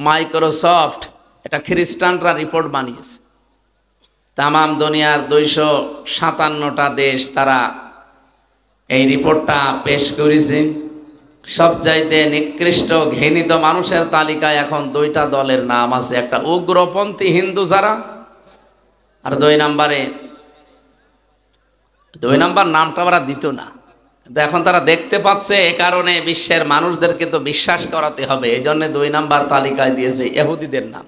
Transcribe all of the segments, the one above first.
Microsoft, এটা খ্রিস্টানরা report বানিয়েছে। তামাম দুনিয়ার 257টা দেশ তারা এই রিপোর্টটা পেশ করেছে। সবচাইতে নিকৃষ্ট ঘৃণিত মানুষের তালিকায় এখন 2টা দলের নাম আছে, একটা উগ্রপন্থী হিন্দু যারা, আর 2 নাম্বার নামটা ওরা দিত না, কিন্তু এখন তারা দেখতে পাচ্ছে, এ কারণে বিশ্বের মানুষদেরকে তো বিশ্বাস করাতে হবে, এই জন্য 2 নাম্বার তালিকায় দিয়েছে ইহুদিদের নাম।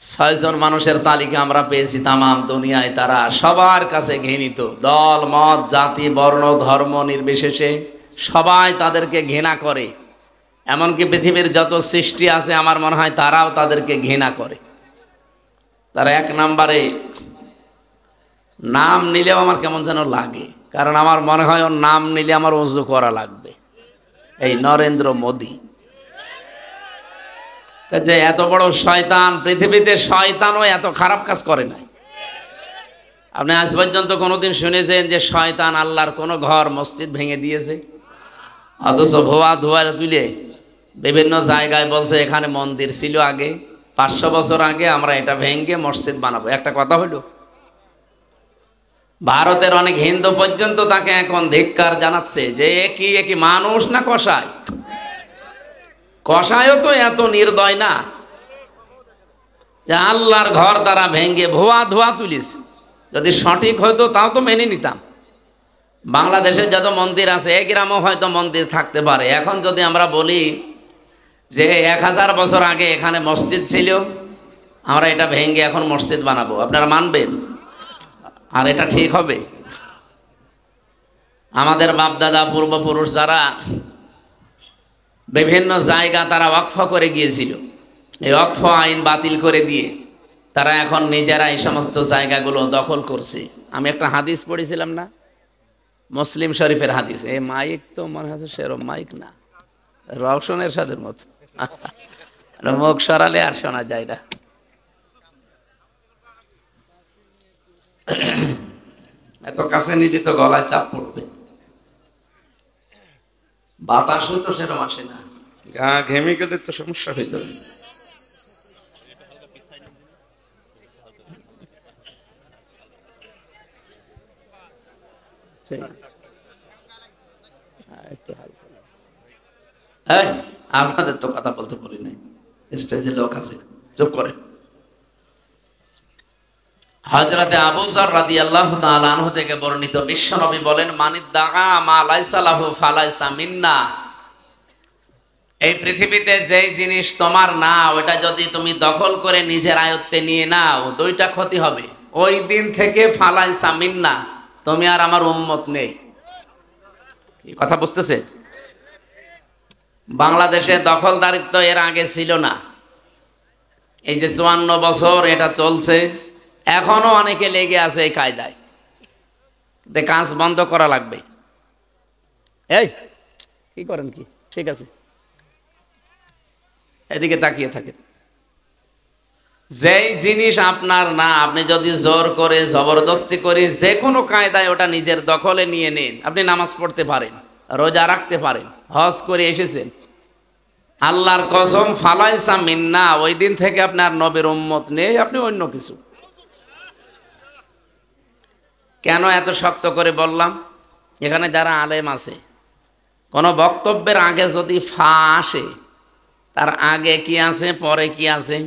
6 জন মানুষের তালিকা আমরা পেয়েছি তামাম দুনিয়ায়, তারা সবার কাছে ঘৃণিত, দল মত জাতি বর্ণ ধর্ম নির্বিশেষে সবাই তাদেরকে ঘৃণা করে। এমনকি পৃথিবীর যত সৃষ্টি আছে আমার মনে হয় তারাও তাদেরকে ঘৃণা করে। তারা 1 নম্বরে, নাম নিলেও আমার কেমন যেন লাগে, কারণ আমার মনে হয় ওর নাম নিলে আমার ওযু করা লাগবে, এই নরেন্দ্র মোদি। যে এত বড় শয়তান, পৃথিবীতে শয়তানও এত খারাপ কাজ করে নাই। আপনি আজ পর্যন্ত কোনোদিন শুনেছেন যে শয়তান আল্লাহর কোনো ঘর মসজিদ ভেঙে দিয়েছে? অথচ ভুয়া ধোয়া তুলে বিভিন্ন জায়গায় বলছে এখানে মন্দির ছিল আগে, 500 বছর আগে, আমরা এটা ভেঙে মসজিদ বানাবো। একটা কথা হলো, ভারতের অনেক হিন্দু পর্যন্ত তাকে এখন ধিক্কার জানাচ্ছে যে একই মানুষ না কসাই। কসাইও তো এত নির্দয় না যে আল্লাহর ঘর তারা ভেঙে ভুয়া ধোয়া তুলিছে। যদি সঠিক হয়তো তাও তো মেনে নিতাম। বাংলাদেশের যত মন্দির আছে, এক গ্রামও হয়তো মন্দির থাকতে পারে। এখন যদি আমরা বলি যে 1000 বছর আগে এখানে মসজিদ ছিল, আমরা এটা ভেঙে এখন মসজিদ বানাবো, আপনারা মানবেন? আর এটা ঠিক হবে? আমাদের বাপদাদা পূর্বপুরুষ যারা বিভিন্ন জায়গা তারা ওয়াকফ করে গিয়েছিল, এই ওয়াকফ আইন বাতিল করে দিয়ে তারা এখন নিজেরা এই সমস্ত জায়গাগুলো দখল করছে। আমি একটা হাদিস পড়েছিলাম না, মুসলিম শরীফের হাদিস। এই মাইক তো মনে হচ্ছে সেরকম মাইক না, রওশনের সাদের মতো, মুখ সরালে আর শোনা যায় না। এত কাছে নিলে তো গলায় চাপ পড়বে। বাতাসও তো সেরকম আসে না, গা ঘেমে গেলে তো সমস্যা হয়ে যাবে। আপনাদের তো কথা বলতে বলি নাই, স্টেজে লোক আছে, চুপ করে। হযরতে আবু যর রাদিয়াল্লাহু তাআলা আনহু থেকে বর্ণিত, বিশ্বনবী বলেন, মানিদ্দাআ মা লাইসা লাহু ফালাইসা মিন্না। এই পৃথিবীতে যেই জিনিস তোমার না, ওটা যদি তুমি দখল করে নিজের আয়ত্তে নিয়ে নাও, 2টা ক্ষতি হবে। ওই দিন থেকে ফালাইসা মিন্না, তুমি আর আমার উম্মত নেই। কি কথা বুঝতেছে? বাংলাদেশে দখলদারিত্ব এর আগে ছিল না। এই যে 54 বছর এটা চলছে, এখনো অনেকে লেগে আছে এই কায়দায়। কাজ বন্ধ করা লাগবে। এই কি করেন কি? ঠিক আছে, এদিকে তাকিয়ে থাকেন। যেই জিনিস আপনার না, আপনি যদি জোর করে জবরদস্তি করে যে কোনো কায়দায় ওটা নিজের দখলে নিয়ে নিন, আপনি নামাজ পড়তে পারেন, রোজা রাখতে পারেন, হজ করে এসেছেন, আল্লাহর কসম ফালাইসা মিন্না, ওই দিন থেকে আপনার নবীর উম্মত নেই, আপনি অন্য কিছু। কেন এত শক্ত করে বললাম? এখানে যারা আলেম আছে, কোনো বক্তব্যের আগে যদি ফা আসে, তার আগে কি আছে পরে কি আছে,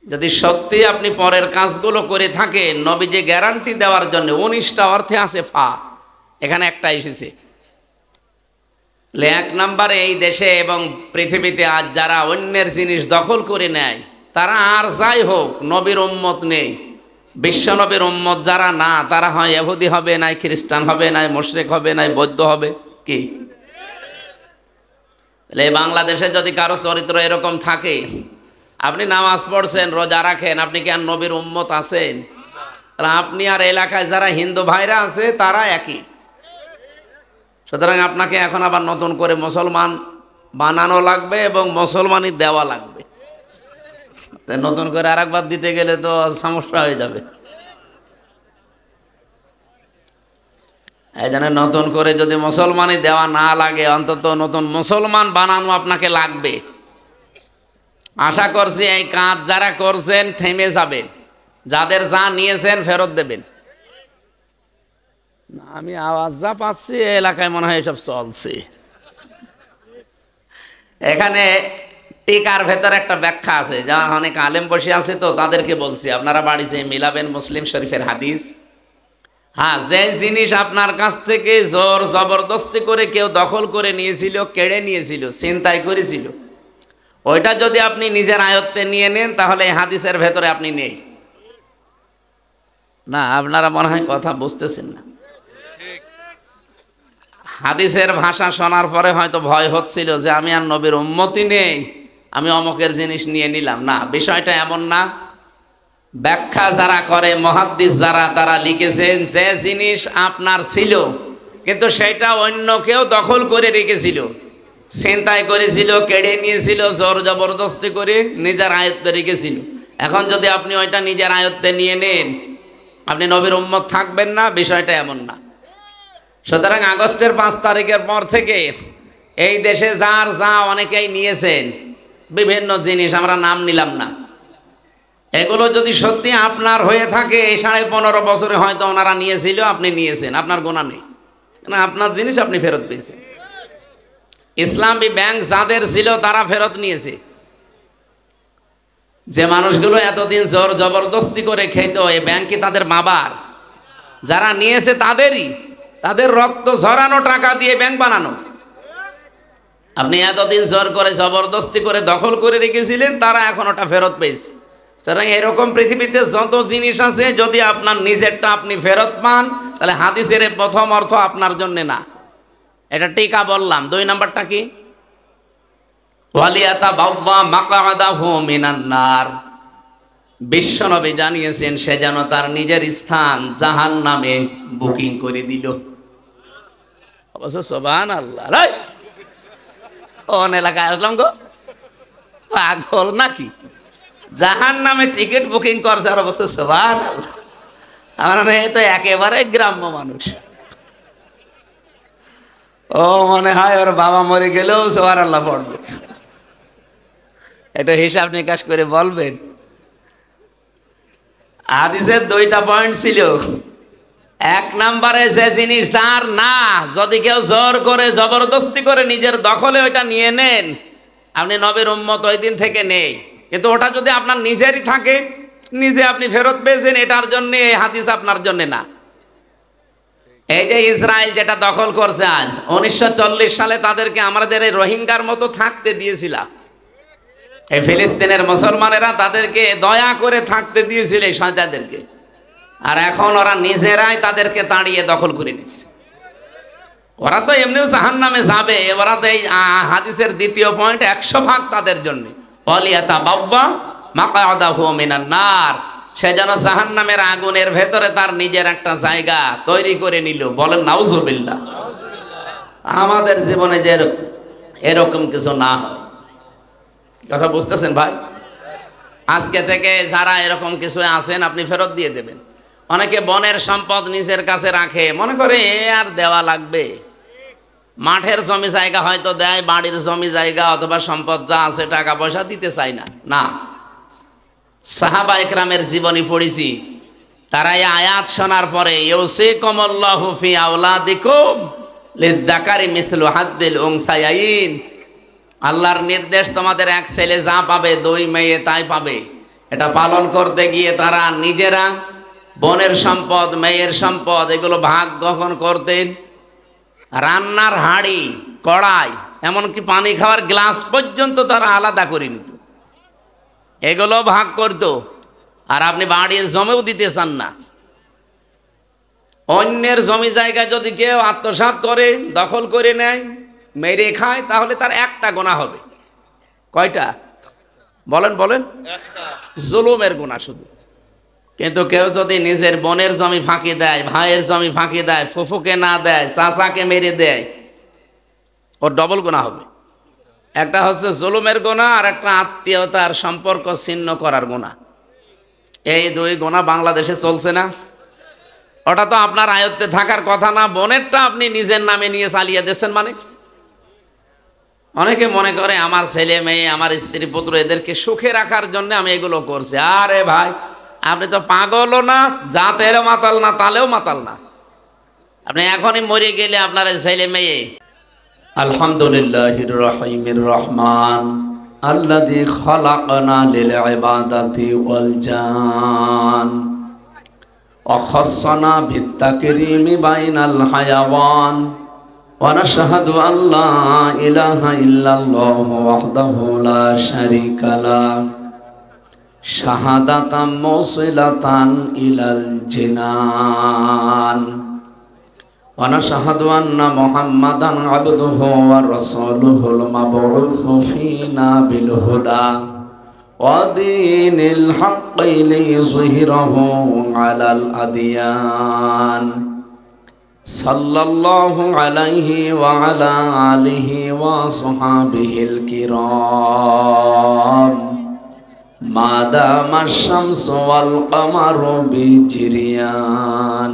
যদি সত্যি আপনি পরের কাজগুলো করে থাকেন, নবী যে গ্যারান্টি দেওয়ার জন্য 19টা অর্থে আছে ফা, এখানে একটা এসেছে। 1 নম্বরে, এই দেশে এবং পৃথিবীতে আজ যারা অন্যের জিনিস দখল করে নেয়, তারা আর যাই হোক নবীর উম্মত নেই। বিশ্ব নবীর উম্মত যারা না, তারা হয় ইহুদি হবে, নাই খ্রিস্টান হবে, নাই মুশরিক হবে, নাই বৌদ্ধ হবে। কি তাহলে বাংলাদেশে যদি কারো চরিত্র এরকম থাকে, আপনি নামাজ পড়ছেন, রোজা রাখেন, আপনি কি আর নবীর উম্মত আছেন? আপনি আর এলাকায় যারা হিন্দু ভাইরা আছে তারা একই। সুতরাং আপনাকে এখন আবার নতুন করে মুসলমান বানানো লাগবে এবং মুসলমানই দেওয়া লাগবে। নতুন করে আরেকবার দিতে গেলে তো সমস্যা হয়ে যাবে। এই জন্য নতুন করে যদি মুসলমানই দেওয়া না লাগে, অন্তত নতুন মুসলমান বানানো আপনাকে লাগবে। আশা করছি এই কাজ যারা করছেন থেমে যাবেন, যাদের যা নিয়েছেন ফেরত দেবেন। না, আমি আওয়াজ যা পাচ্ছি এই এলাকায় মনে হয় এসব চলছে। এখানে টিকার ভেতর একটা ব্যাখ্যা আছে, যা অনেক আলেম বসে আছে তো তাদেরকে বলছি, আপনারা বাড়িতে মিলাবেন মুসলিম শরীফের হাদিস। হ্যাঁ, যে জিনিস আপনার কাছ থেকে জোর জবরদস্তি করে কেউ দখল করে নিয়েছিল, কেড়ে নিয়েছিল, ছিনতাই করেছিল, ওইটা যদি আপনি নিজের আয়ত্তে নিয়ে নেন তাহলে এই হাদিসের ভেতরে আপনি নেই। না, আপনারা মনে হয় কথা বুঝতেছেন না। হাদিসের ভাষা শোনার পরে হয়তো ভয় হচ্ছিল যে আমি আর নবীর উম্মতি নেই, আমি অমকের জিনিস নিয়ে নিলাম। না, বিষয়টা এমন না। ব্যাখ্যা যারা করে, মুহাদ্দিস যারা, তারা লিখেছেন যে জিনিস আপনার ছিল কিন্তু সেটা অন্য কেউ দখল করে রেখেছিল, ছিনতাই করেছিল, কেড়ে নিয়েছিল, জোর জবরদস্তি করে নিজের আয়ত্তে রেখেছিল। এখন যদি আপনি ওইটা নিজের আয়ত্তে নিয়ে নেন, আপনি নবীর উম্মত থাকবেন না, বিষয়টা এমন না। সুতরাং আগস্টের 5 তারিখের পর থেকে এই দেশে যার যা অনেকেই নিয়েছেন বিভিন্ন জিনিস, আমরা নাম নিলাম না, এগুলো যদি সত্যি আপনার হয়ে থাকে, এই 15.5 বছরে হয়তো ওনারা নিয়েছিল, আপনি নিয়েছেন, আপনার গোনা নেই, না, আপনার জিনিস আপনি ফেরত পেয়েছেন। ইসলামী ব্যাংক যাদের ছিল তারা ফেরত নিয়েছে। যে মানুষগুলো এতদিন জোর জবরদস্তি করে খেত, এই ব্যাংক কি তাদের বাবার? যারা নিয়েছে তাদেরই, তাদের রক্ত ঝরানো টাকা দিয়ে ব্যাংক বানানো। আপনি এতদিন জোর করে জবরদস্তি করে দখল করে রেখেছিলেন, তারা এখন ওটা ফেরত পেয়েছে। সুতরাং এরকম পৃথিবীতে যত জিনিস আছে, যদি আপনার নিজেরটা আপনি ফেরত পান, তাহলে হাদিসের প্রথম অর্থ আপনার জন্য না। এটা টিকা বললাম। 2 নাম্বারটা কি? ওয়ালিয়াতা বাওয়া মাকআদাহু মিনান নার। বিশ্বনবী জানিয়েছেন সে যেন তার নিজের স্থান জাহান্নামে বুকিং করে দিল। অবশ্য সুবহানাল্লাহ, কোন এলাকায় আসলাম গো, পাগল নাকি? জাহান্নামে টিকিট বুকিং করছে, আর অবশ্য সুবহানাল্লাহ। আমার মেয়ে তো একেবারে গ্রাম্য মানুষ, ও মনে হয় ওর বাবা মরে গেলেও সুবহানাল্লাহ পড়বে। এটা হিসাব নিকাশ করে বলবেন। হাদিসের 2টা পয়েন্ট ছিল। 1 নম্বরে, যে জিনিস যার না, যদি কেউ জোর করে জবরদস্তি করে নিজের দখলে ওইটা নিয়ে নেন, আপনি নবীর উম্মত ওই দিন থেকে নেই। কিন্তু ওটা যদি আপনার নিজেরই থাকে, নিজে আপনি ফেরত পেয়েছেন, এটার জন্য এই হাদিস আপনার জন্য না। এই যে ইসরায়েল যেটা দখল করছে আজ, 1940 সালে তাদেরকে আমাদের এই রোহিঙ্গার মতো থাকতে দিয়েছিলাম। এই ফিলিস্তিনের মুসলমানেরা তাদেরকে দয়া করে থাকতে দিয়েছিল এই শয়তানদেরকে, আর এখন ওরা নিজেরাই তাদেরকে তাড়িয়ে দখল করে নিচ্ছে। ওরা তো এমনিও জাহান্নামে যাবে। ওরা তো এই হাদিসের 2য় পয়েন্ট 100% তাদের জন্য। ওয়ালিয়াতা বাওয়া মাকআদাহু মিনান নার, সে যেন জাহান্নামের আগুনের ভেতরে তার নিজের একটা জায়গা তৈরি করে নিল। বলেন নাউজুবিল্লাহ। আমাদের জীবনে যে এরকম কিছু না হয়, কথা বুঝতেছেন ভাই? আজকে থেকে যারা এরকম কিছু আছেন, আপনি ফেরত দিয়ে দেবেন। অনেকে বনের সম্পদ নিজের কাছে রাখে, মনে করে এ আর দেওয়া লাগবে। মাঠের জমি জায়গা হয়তো দেয়, বাড়ির জমি জায়গা অথবা সম্পদ যা আছে টাকা পয়সা দিতে চায় না। না, সাহাবা ইকরামের জীবনী পড়েছি, তারা এই আয়াত শোনার পরে ইউসিকুমুল্লাহু ফি আওলাদিকুম লিযযাকারি মিসলু হাদ্দিল উনসায়াইন, আল্লাহর নির্দেশ, তোমাদের 1 ছেলে যা পাবে 2 মেয়ে তাই পাবে। এটা পালন করতে গিয়ে তারা নিজেরা বনের সম্পদ, মেয়ের সম্পদ এগুলো ভাগ গ্রহণ করতেন। রান্নার হাঁড়ি, কড়াই, এমনকি পানি খাওয়ার গ্লাস পর্যন্ত তারা আলাদা করে নিত, এগুলো ভাগ করত। আর আপনি বাড়ির জমিও দিতে চান না। অন্যের জমি জায়গায় যদি কেউ আত্মসাৎ করে, দখল করে নেয়, মেরে খায়, তাহলে তার 1টা গুনাহ হবে। কয়টা? বলেন বলেন। জুলুমের গুনাহ শুধু। কিন্তু কেউ যদি নিজের বোনের জমি ফাঁকি দেয়, ভাইয়ের জমি ফাঁকি দেয়, ফুফুকে না দেয়, চাচাকে মেরে দেয়, ওর ডবল গুনাহ হবে। একটা হচ্ছে জুলুমের গুনাহ, আর একটা আত্মীয়তার সম্পর্ক ছিন্ন করার গুনাহ। এই 2 গুনাহ বাংলাদেশে চলছে না। ওটা তো আপনার আয়ত্তে থাকার কথা না। বোনেরটা আপনি নিজের নামে নিয়ে চালিয়ে দিচ্ছেন, মানে অনেকে মনে করে আমার ছেলে মেয়ে, আমার স্ত্রী পুত্র এদেরকে সুখে রাখার জন্য আমি এগুলো করছি। আরে ভাই, আপনি তো পাগলও না, জাতেরও মাতাল না, তালেও মাতাল না। আপনি এখনই মরে গেলে আপনার ছেলে মেয়ে। আলহামদুলিল্লাহির রহিমির রহমান আল্লাযী খালাকানা লিল ইবাদাতি ওয়াল জান ওয়া খাসসানা বিত তাকরীমি বাইনাল হায়াওয়ান ওয়া নাশহাদু আল্লা ইলাহা ইল্লাল্লাহু ওয়াহদাহু লা শারীকা লাহু শাহাদাতাম মুসিলাতান ইলাল জিনান ওয়া নাশহাদু আন্না মুহাম্মাদান আবদুহু ওয়া রাসূলুহুল মাবউসু ফীনা বিল হুদা ওয়া দীনিল হাক্কি লিইয়ুযহিরাহু আলাল আদিয়ান সাল্লাল্লাহু আলাইহি ওয়া আলা আলিহি ওয়া সাহবিহিল কিরাম মা দামাশ শামসু ওয়াল কামারু বিজরিয়ান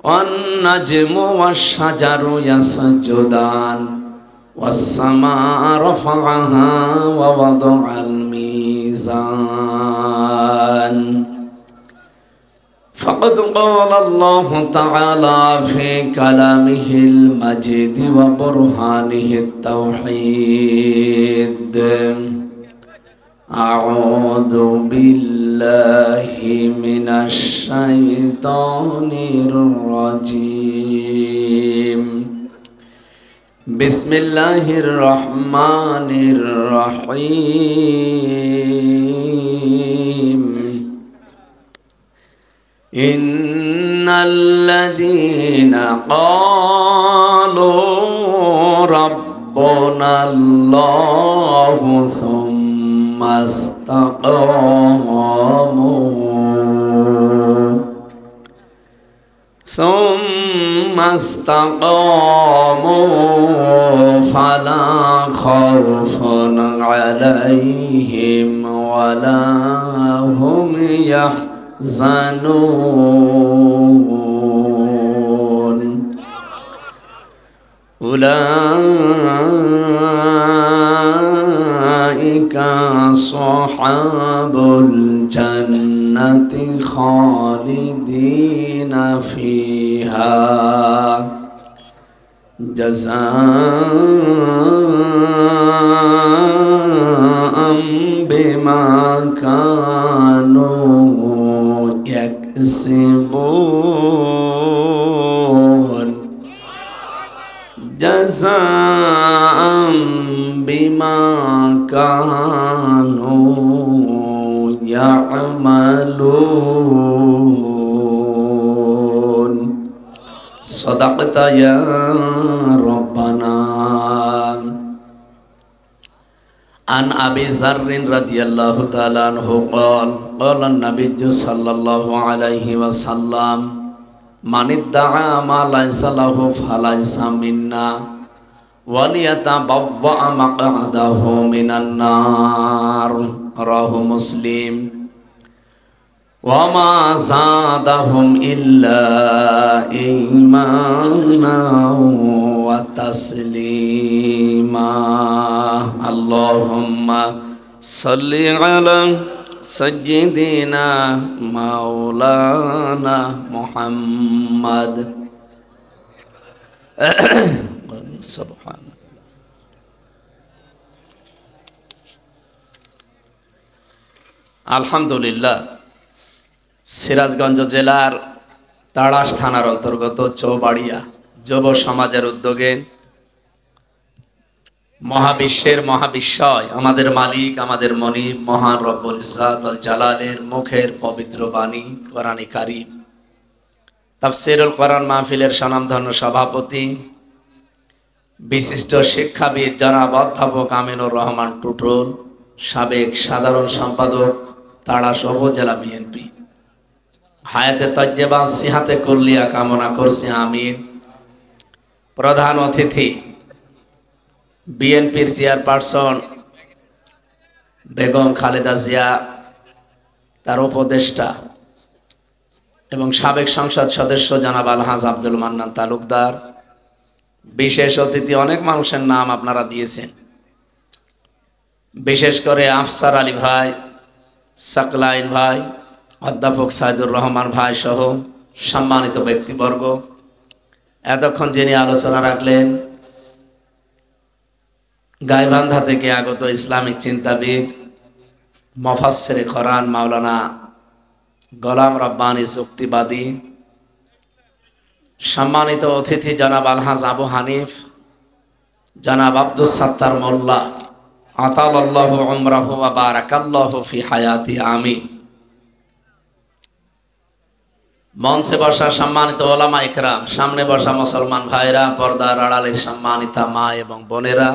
ওয়ান নাজমু ওয়াশ শাজারু ইয়াসজুদান ওয়াস সামাa'u রাফা'াহা ওয়া ওয়াদা'আল মিজান فقد قال الله تعالى في كلامه المجيد وبرهانه التوحيد أعوذ بالله من الشيطان الرجيم بسم الله الرحمن الرحيم إن الذين قالوا ربنا الله ثم استقاموا فلا خوف عليهم ولا هم يحزنون أولئك أصحاب الجنة خالدين فيها جزاء بما كانوا يكسبون جزاء بما كانوا يعملون صدقت يا ربنا عن أبي ذر رضي الله تعالى عنه قال قال النبي صلى الله عليه وسلم من ادعى ما ليس له فليس منا وليتبوأ مقعده من النار رواه مسلم وما زادهم إلا إيمانا وتسليما اللهم صل على سيدنا مولانا محمد سبحان আলহামদুলিল্লাহ সিরাজগঞ্জ জেলার তাড়াশ থানার অন্তর্গত চৌবাড়িয়া যুব সমাজের উদ্যোগে মহাবিশ্বের মহাবিশ্বয় আমাদের মালিক আমাদের মনিব মহান রব্বুল ইজ্জাত ওয়াল জালালের মুখের পবিত্র বাণী কোরআনে কারীম তাফসীরুল কোরআন মাহফিলের স্বনামধন্য সভাপতি বিশিষ্ট শিক্ষাবিদ জনাব অধ্যাপক আমিনুর রহমান টুটুল, সাবেক সাধারণ সম্পাদক তাড়াশ উপজেলা বিএনপি, হায়াতে তজ্জেবা সিহাতে কুল্লিয়া কামনা করছি আমিন। প্রধান অতিথি বিএনপির চেয়ারপারসন বেগম খালেদা জিয়া, তার উপদেষ্টা এবং সাবেক সংসদ সদস্য জনাব আলহাজ আব্দুল মান্নান তালুকদার, বিশেষ অতিথি অনেক মানুষের নাম আপনারা দিয়েছেন, বিশেষ করে আফসার আলী ভাই, সাকলাইন ভাই, অধ্যাপক সাইদুর রহমান ভাই সহ সম্মানিত ব্যক্তিবর্গ, এতক্ষণ যিনি আলোচনা রাখলেন গাইবান্ধা থেকে আগত ইসলামিক চিন্তাবিদ মুফাসসিরে কোরআন মাওলানা গোলাম রব্বানী যুক্তিবাদী, সম্মানিত অতিথি জনাব আলহাজ আবু হানিফ, জনাব আব্দুস সাত্তার মোল্লা, আতালাল্লাহু উমরাহু ওয়া বারাকাল্লাহু ফি হায়াতি, আমিন। মঞ্চে বসা সম্মানিত ওলামা ইকরাম, সামনে বসা মুসলমান ভাইরা, পর্দার আড়ালের সম্মানিতা মা এবং বোনেরা,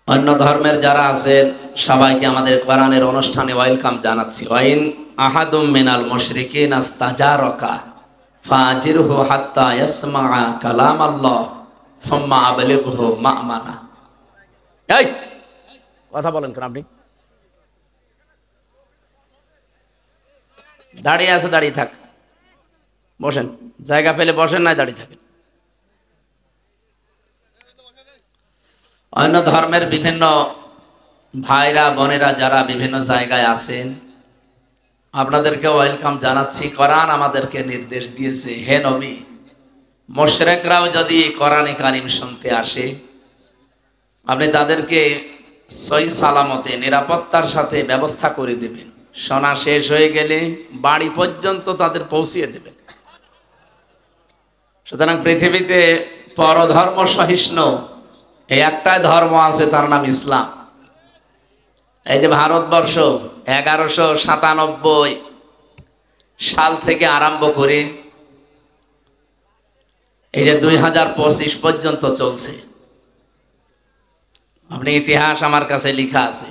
অন্য ধর্মের যারা আছেন সবাইকে আমাদের কোরআনের অনুষ্ঠানে ওয়েলকাম জানাচ্ছি। ওয়াইন আহাদুম মিনাল মুশরিকিন আস্তাজারাকা ফাজিরহু হাত্তা ইয়াসমাআ কালামাল্লাহ সুম্মা আবলিগহু মা'মানা। এই কথা বলেন কেন আপনি? দাঁড়িয়ে আছে, দাঁড়িয়ে থাক, বসেন, জায়গা পেলে বসেন, নাই দাঁড়িয়ে থাকেন। অন্য ধর্মের বিভিন্ন ভাইরা বোনেরা যারা বিভিন্ন জায়গায় আছেন আপনাদেরকে ওয়েলকাম জানাচ্ছি। কোরআন আমাদেরকে নির্দেশ দিয়েছে, হে নবী, মুশরিকরাও যদি কোরআনে কারীম শুনতে আসে আপনি তাদেরকে সহি সালামতে নিরাপত্তার সাথে ব্যবস্থা করে দেবেন, শোনা শেষ হয়ে গেলে বাড়ি পর্যন্ত তাদের পৌঁছিয়ে দেবেন। সুতরাং পৃথিবীতে পরধর্ম সহিষ্ণু এই একটাই ধর্ম আছে, তার নাম ইসলাম। এই যে ভারতবর্ষ 1197 সাল থেকে আরম্ভ করে এই যে 2025 পর্যন্ত চলছে, আপনি ইতিহাস আমার কাছে লেখা আছে,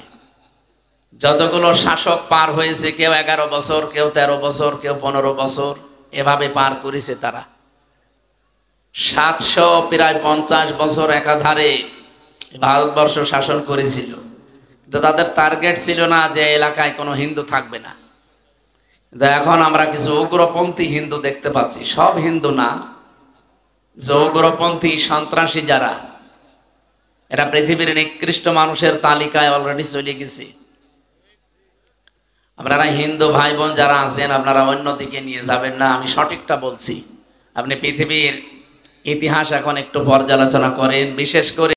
যতগুলো শাসক পার হয়েছে, কেউ 11 বছর, কেউ 13 বছর, কেউ 15 বছর, এভাবে পার করেছে তারা। 750 বছর একাধারে ভারতবর্ষ শাসন করেছিল, কিন্তু তাদের টার্গেট ছিল না যে এলাকায় কোনো হিন্দু থাকবে না। কিন্তু এখন আমরা কিছু উগ্রপন্থী হিন্দু দেখতে পাচ্ছি, সব হিন্দু না, যে উগ্রপন্থী সন্ত্রাসী যারা, এরা পৃথিবীর নিকৃষ্ট মানুষের তালিকায় অলরেডি চলে গেছে। আপনারা হিন্দু ভাই বোন যারা আছেন আপনারা অন্যদিকে নিয়ে যাবেন না, আমি সঠিকটা বলছি। আপনি পৃথিবীর ইতিহাস এখন একটু পর্যালোচনা করেন, বিশেষ করে